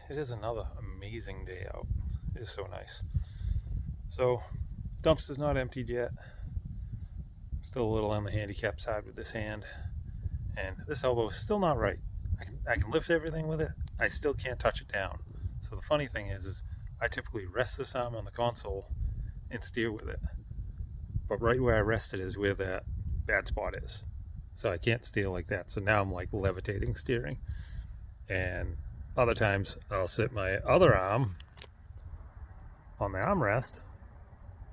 it is another amazing day out. It is so nice. So, dumpster's not emptied yet. Still a little on the handicap side with this hand. And this elbow is still not right. I can lift everything with it. I still can't touch it down. So the funny thing is I typically rest this arm on the console and steer with it. But right where I rest it is where that bad spot is. So I can't steer like that. So now I'm like levitating steering. And other times I'll sit my other arm on the armrest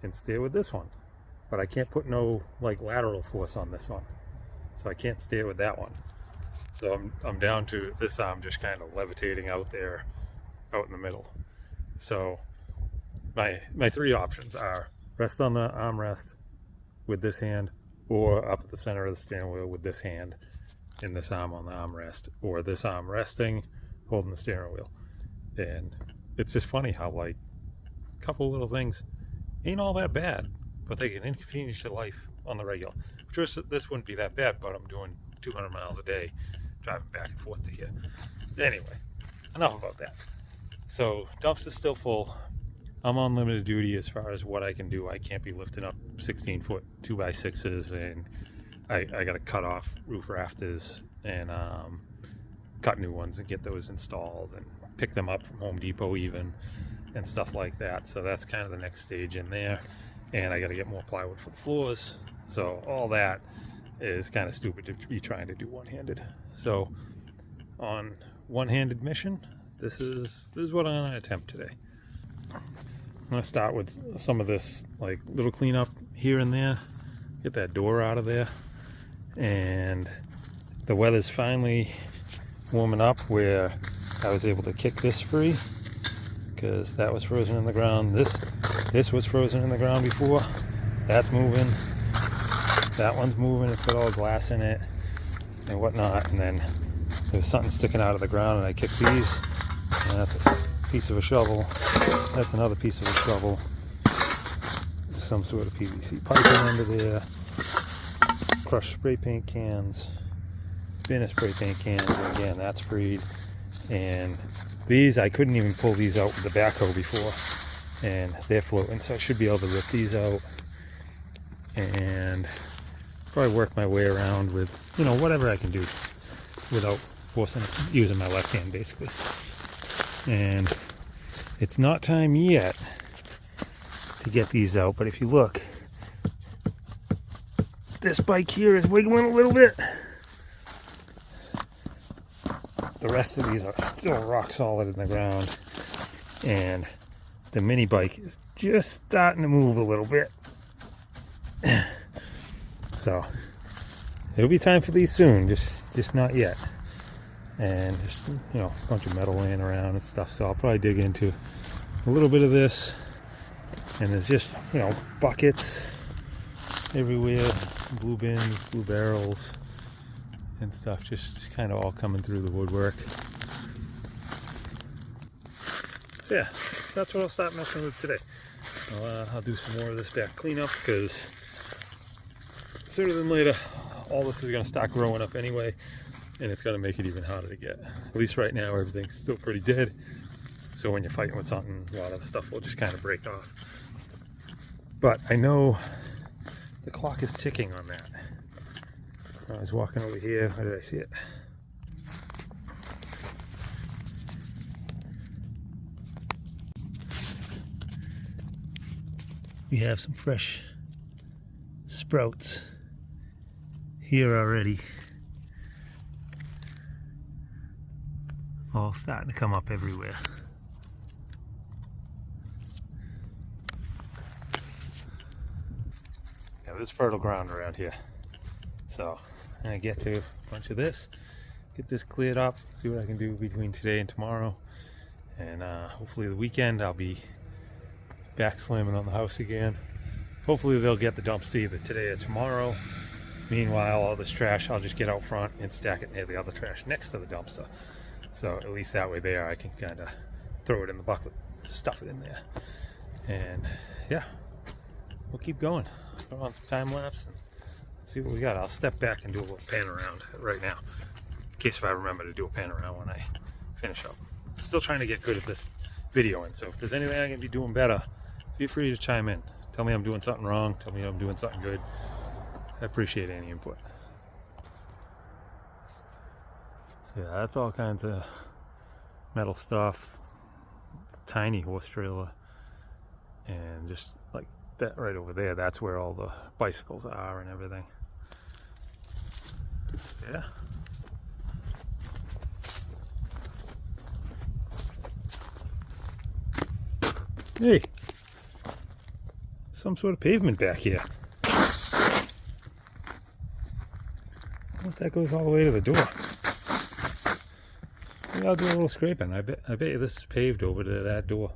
and steer with this one. But I can't put no like lateral force on this one. So I can't steer with that one. So I'm down to this arm just kind of levitating out there, out in the middle. So my three options are rest on the armrest with this hand, or up at the center of the steering wheel with this hand and this arm on the armrest, or this arm resting, holding the steering wheel. And it's just funny how like a couple little things ain't all that bad, but they can inconvenience your life on the regular. Which this wouldn't be that bad, but I'm doing 200 miles a day driving back and forth to here. Anyway, enough about that. So dumpster's still full. I'm on limited duty as far as what I can do. I can't be lifting up 16-foot 2x6s, and I got to cut off roof rafters and cut new ones and get those installed and pick them up from Home Depot even and stuff like that. So that's kind of the next stage in there. And I got to get more plywood for the floors. So all that is kind of stupid to be trying to do one-handed. So on one-handed mission, this is what I'm going to attempt today. I'm going to start with some of this like little cleanup here and there. Get that door out of there. And the weather's finally warming up where I was able to kick this free, because that was frozen in the ground. This was frozen in the ground before. That's moving. That one's moving. It's got all glass in it and whatnot. And then there's something sticking out of the ground, and I kicked these. And that's a piece of a shovel. That's another piece of a shovel. Some sort of PVC piping under there. Crushed spray paint cans. Bin of spray paint cans. And again, that's freed. And these, I couldn't even pull these out with the backhoe before. And they're floating, so I should be able to rip these out. And probably work my way around with, whatever I can do without using my left hand, basically. And it's not time yet to get these out, but if you look, this bike here is wiggling a little bit. The rest of these are still rock solid in the ground, and the mini bike is just starting to move a little bit. So it'll be time for these soon, just not yet. And just, a bunch of metal laying around and stuff, so I'll probably dig into a little bit of this. And there's just, buckets everywhere, blue bins, blue barrels and stuff, just kind of all coming through the woodwork. So yeah, that's what I'll start messing with today. I'll do some more of this back cleanup, because sooner than later all this is going to start growing up anyway, and it's going to make it even harder to get. At least right now everything's still pretty dead, so when you're fighting with something, a lot of the stuff will just kind of break off. But I know the clock is ticking on that. I was walking over here, where did I see it? We have some fresh sprouts here already. All starting to come up everywhere. Yeah, there's fertile ground around here. So I'm gonna get to a bunch of this, get this cleared up, see what I can do between today and tomorrow. And hopefully the weekend I'll be back slamming on the house again. Hopefully they'll get the dumpster either today or tomorrow. Meanwhile, all this trash I'll just get out front and stack it near the other trash next to the dumpster. So at least that way there I can kind of throw it in the bucket, stuff it in there. And yeah, we'll keep going. Go on some time lapse and let's see what we got. I'll step back and do a little pan around right now, in case if I remember to do a pan around when I finish up. still trying to get good at this videoing. So if there's anything I can be doing better, feel free to chime in. Tell me I'm doing something wrong. Tell me I'm doing something good. I appreciate any input. So yeah, that's all kinds of metal stuff. Tiny horse trailer. And just like that right over there, that's where all the bicycles are and everything. Yeah. Hey, some sort of pavement back here. That goes all the way to the door. Maybe I'll do a little scraping. I bet you this is paved over to that door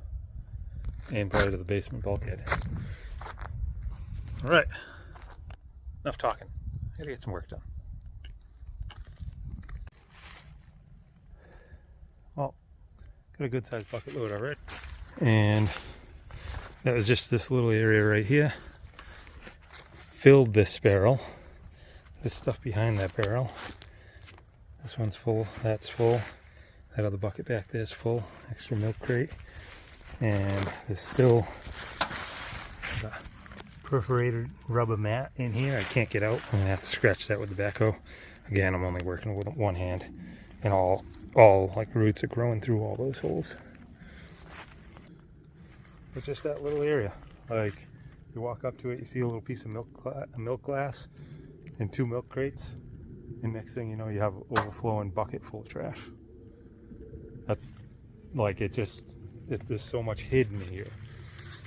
and probably to the basement bulkhead. All right, enough talking. I gotta get some work done. Well, got a good sized bucket load already, and that was just this little area right here. Filled this barrel. This stuff behind that barrel. This one's full, that's full. That other bucket back there is full. Extra milk crate. And there's still a perforated rubber mat in here. I can't get out. I'm gonna have to scratch that with the backhoe. Again, I'm only working with one hand. And all like roots are growing through all those holes. But just that little area. Like, you walk up to it, you see a little piece of milk glass and 2 milk crates, and next thing you know, you have an overflowing bucket full of trash. That's like, there's so much hidden here.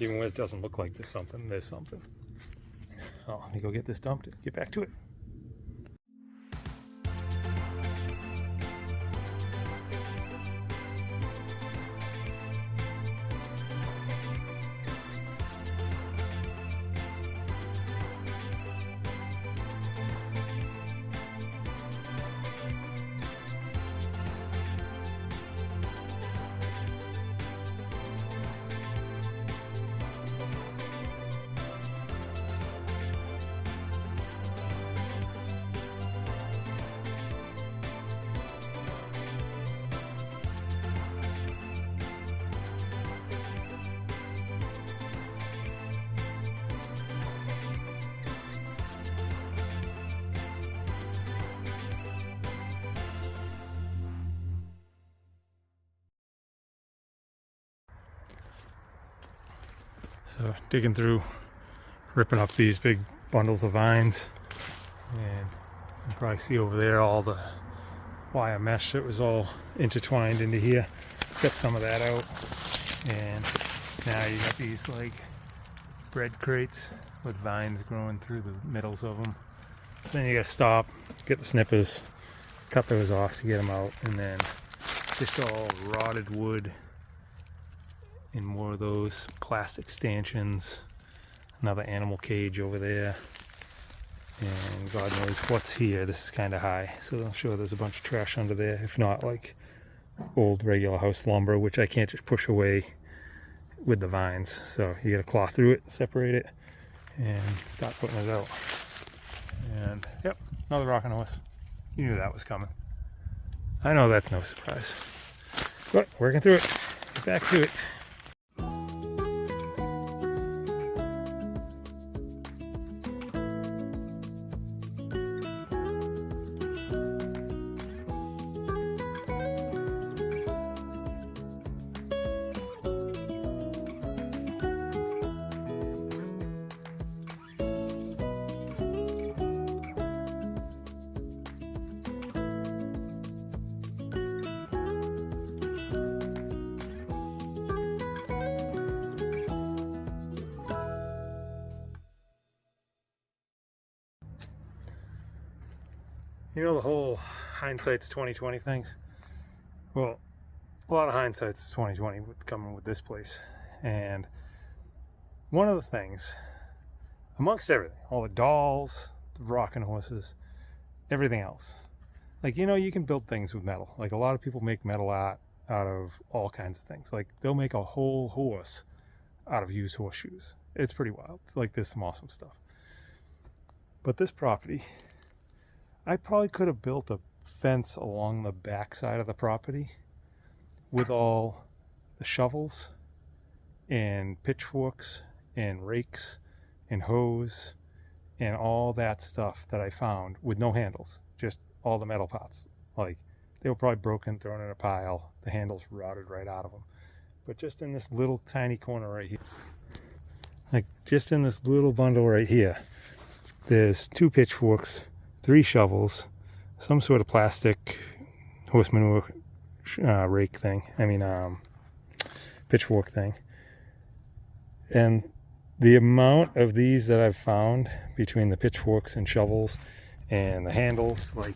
Even when it doesn't look like there's something. Oh, let me go get this dumped and get back to it. So digging through, ripping up these big bundles of vines, and you can probably see over there all the wire mesh that was all intertwined into here. Got some of that out, and now you got these like bread crates with vines growing through the middles of them. Then you gotta stop, get the snippers, cut those off to get them out, and then just all rotted wood and more of those plastic stanchions, another animal cage over there, and God knows what's here. This is kind of high, so I'm sure there's a bunch of trash under there, if not like old regular house lumber, which I can't just push away with the vines, so you gotta claw through it, separate it, and start putting it out. And yep, another rocking horse. You knew that was coming. I know that's no surprise, but working through it. Get back to it. You know the whole hindsight's 2020 things? Well, a lot of hindsight's 2020 with coming with this place. And one of the things, amongst everything, all the dolls, the rocking horses, everything else, like, you know, you can build things with metal. Like, a lot of people make metal art out of all kinds of things. Like, they'll make a whole horse out of used horseshoes. It's pretty wild. It's like, there's some awesome stuff. But this property, I probably could have built a fence along the back side of the property with all the shovels and pitchforks and rakes and hoes and all that stuff that I found with no handles, just all the metal parts. Like, they were probably broken, thrown in a pile, the handles rotted right out of them. But just in this little tiny corner right here, like just in this little bundle right here, there's 2 pitchforks, 3 shovels, some sort of plastic horse manure rake thing, pitchfork thing. And the amount of these that I've found between the pitchforks and shovels and the handles, like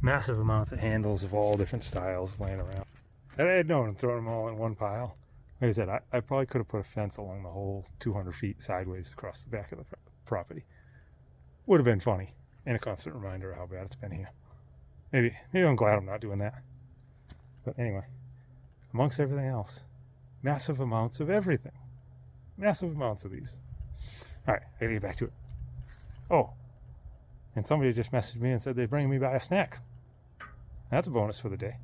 massive amounts of handles of all different styles laying around. If I had known and thrown them all in one pile, like I said, I probably could have put a fence along the whole 200 feet sideways across the back of the property. Would have been funny and a constant reminder of how bad it's been here. Maybe I'm glad I'm not doing that. But anyway, amongst everything else, massive amounts of everything. Massive amounts of these. All right, I gotta get back to it. Oh, and somebody just messaged me and said they're bringing me by a snack. That's a bonus for the day.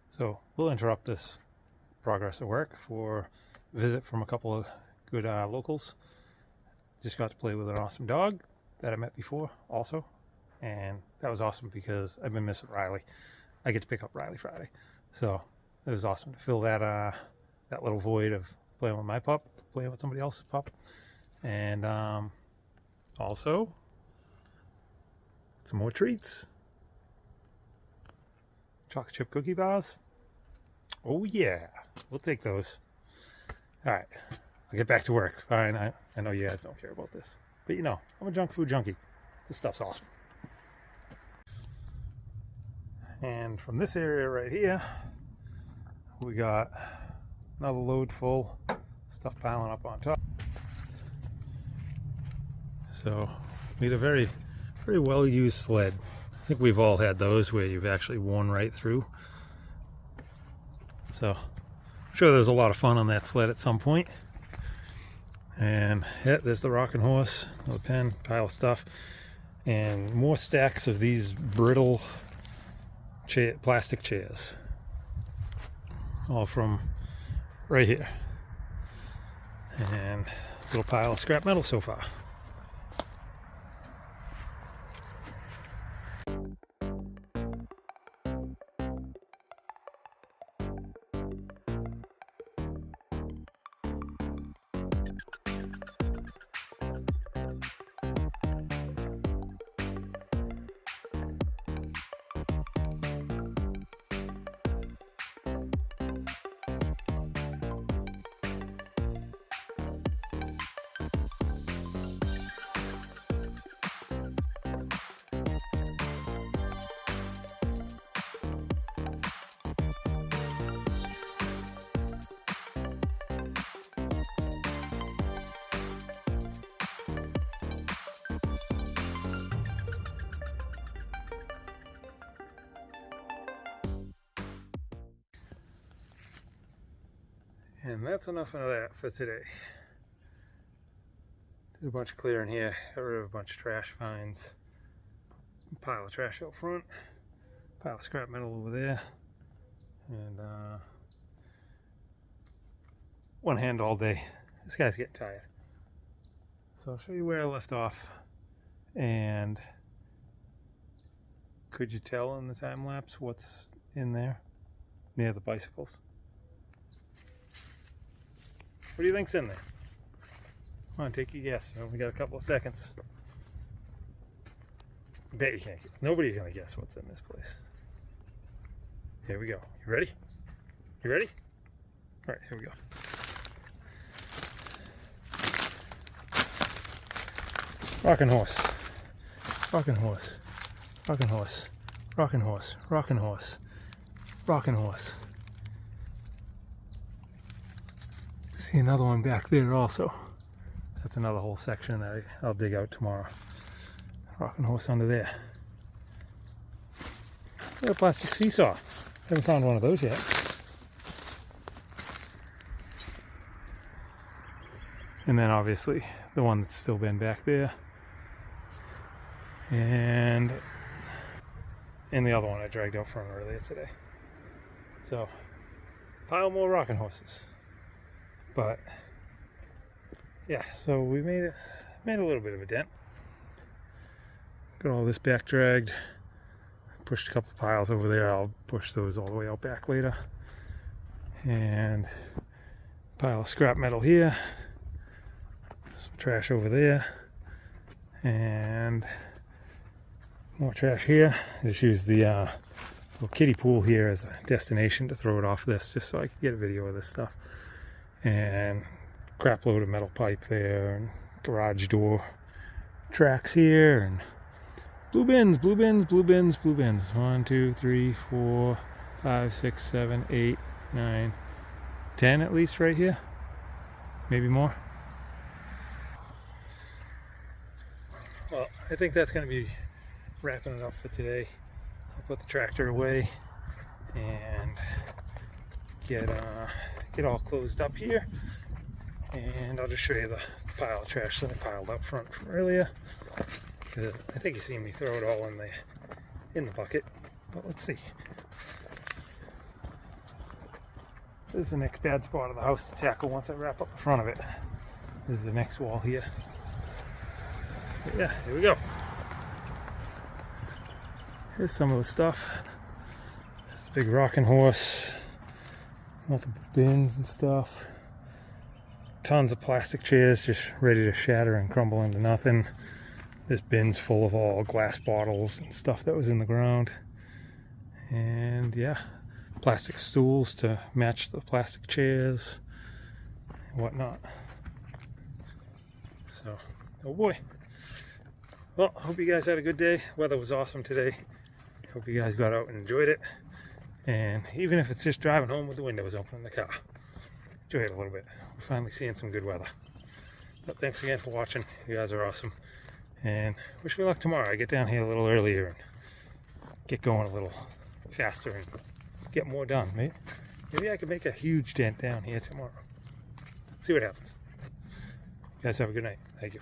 So we'll interrupt this progress at work for a visit from a couple of good locals. Just got to play with an awesome dog that I met before also, and that was awesome because I've been missing Riley. I get to pick up Riley Friday, so it was awesome to fill that that little void of playing with my pup, playing with somebody else's pup, and also some more treats. Chocolate chip cookie bars. Oh yeah, we'll take those. All right, I'll get back to work. Fine, I know you guys don't care about this, but you know, I'm a junk food junkie. This stuff's awesome. And from this area right here, we got another load full, stuff piling up on top. So we had a very well used sled. I think we've all had those where you've actually worn right through. So I'm sure there's a lot of fun on that sled at some point. And yeah, there's the rocking horse, another pen, pile of stuff, and more stacks of these brittle plastic chairs. All from right here. And a little pile of scrap metal so far. And that's enough of that for today. Did a bunch of clearing here, got rid of a bunch of trash finds, pile of trash out front, pile of scrap metal over there, and one hand all day. This guy's getting tired. So I'll show you where I left off. And could you tell in the time lapse what's in there near the bicycles? What do you think's in there? Come on, take your guess. You know, we got a couple of seconds. I bet you can't guess. Nobody's gonna guess what's in this place. Here we go. You ready? You ready? All right, here we go. Rocking horse. Rocking horse. Rocking horse. Rocking horse. Rocking horse. Rocking horse. See another one back there also. That's another whole section that I'll dig out tomorrow. Rocking horse under there. Got a plastic seesaw. Haven't found one of those yet. And then obviously the one that's still been back there. And the other one I dragged out from earlier today. So, pile more rocking horses. But yeah, so we made a little bit of a dent. Got all this back dragged. Pushed a couple piles over there. I'll push those all the way out back later. And pile of scrap metal here. Some trash over there. And more trash here. I just used the little kiddie pool here as a destination to throw it off this, just so I could get a video of this stuff. And crap load of metal pipe there, and garage door tracks here, and blue bins, blue bins, blue bins, blue bins. 1, 2, 3, 4, 5, 6, 7, 8, 9, 10 at least right here. Maybe more. Well, I think that's going to be wrapping it up for today. I'll put the tractor away and get all closed up here. And I'll just show you the pile of trash that I piled up front from earlier. I think you seen me throw it all in the bucket, but let's see. This is the next bad spot of the house to tackle once I wrap up the front of it. This is the next wall here. But yeah, here we go. Here's some of the stuff. There's the big rocking horse, multiple bins and stuff. Tons of plastic chairs just ready to shatter and crumble into nothing. This bin's full of all glass bottles and stuff that was in the ground. And yeah, plastic stools to match the plastic chairs and whatnot. So, oh boy. Well, I hope you guys had a good day. Weather was awesome today. Hope you guys got out and enjoyed it. And even if it's just driving home with the windows open in the car, enjoy it a little bit. We're finally seeing some good weather. But thanks again for watching. You guys are awesome. And wish me luck tomorrow. I get down here a little earlier and get going a little faster and get more done. Maybe I could make a huge dent down here tomorrow. See what happens. You guys have a good night. Thank you.